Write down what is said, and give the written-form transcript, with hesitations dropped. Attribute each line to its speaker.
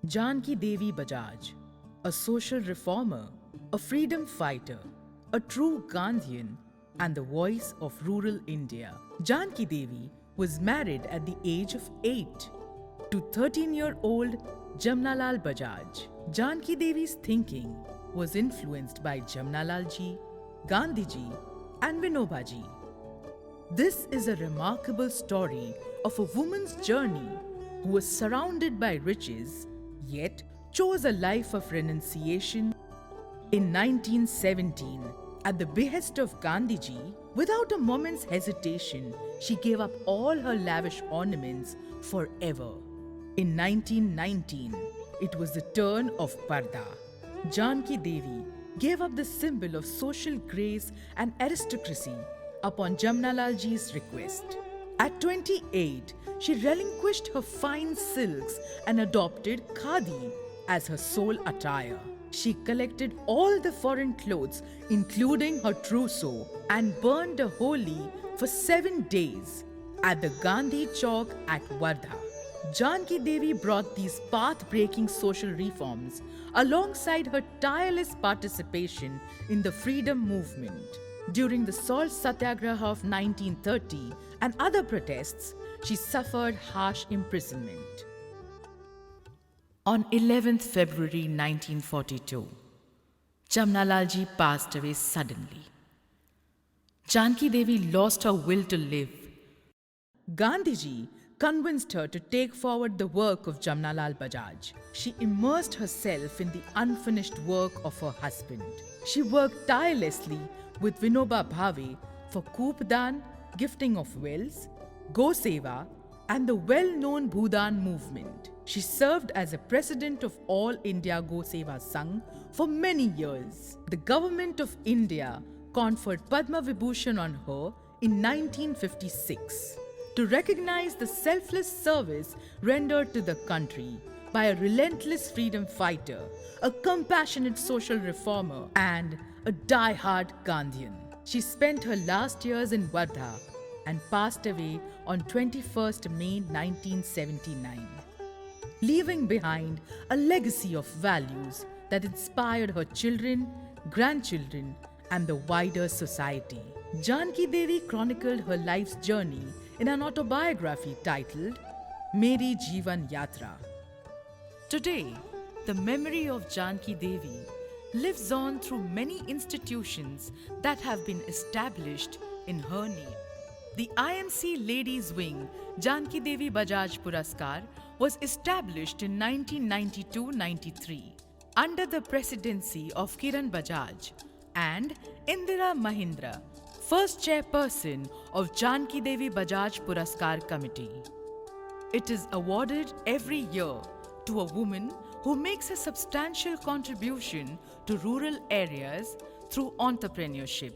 Speaker 1: Jankidevi Bajaj, a social reformer, a freedom fighter, a true Gandhian, and the voice of rural India. Jankidevi was married at the age of 8 to 13-year-old Jamnalal Bajaj. Jankidevi's thinking was influenced by Jamnalal ji, Gandhi ji, and Vinoba ji. This is a remarkable story of a woman's journey who was surrounded by riches, yet chose a life of renunciation. In 1917, at the behest of Gandhiji, without a moment's hesitation, she gave up all her lavish ornaments forever. In 1919, it was the turn of Parda. Jankidevi gave up the symbol of social grace and aristocracy upon Jamnalal ji's request. At 28, she relinquished her fine silks and adopted khadi as her sole attire. She collected all the foreign clothes, including her trousseau, and burned the holy for 7 days at the Gandhi Chowk at Wardha. Jankidevi brought these path-breaking social reforms alongside her tireless participation in the freedom movement. During the Salt Satyagraha of 1930 and other protests, she suffered harsh imprisonment. On 11th February 1942, Jamnalal ji passed away suddenly. Jankidevi lost her will to live. Gandhiji convinced her to take forward the work of Jamnalal Bajaj. She immersed herself in the unfinished work of her husband. She worked tirelessly with Vinoba Bhave for Koopdan, gifting of wells, Go Seva, and the well-known Bhudan movement. She served as a president of All India Go Seva Sangh for many years. The government of India conferred Padma Vibhushan on her in 1956 to recognize the selfless service rendered to the country by a relentless freedom fighter, a compassionate social reformer, and a die-hard Gandhian. She spent her last years in Wardha and passed away on 21st May 1979, leaving behind a legacy of values that inspired her children, grandchildren, and the wider society. Jankidevi chronicled her life's journey in an autobiography titled Meri Jeevan Yatra. Today, the memory of Jankidevi lives on through many institutions that have been established in her name. The IMC Ladies Wing Jankidevi Bajaj Puraskar was established in 1992-93 under the presidency of Kiran Bajaj and Indira Mahindra, first chairperson of Jankidevi Bajaj Puraskar Committee. It is awarded every year to a woman who makes a substantial contribution to rural areas through entrepreneurship.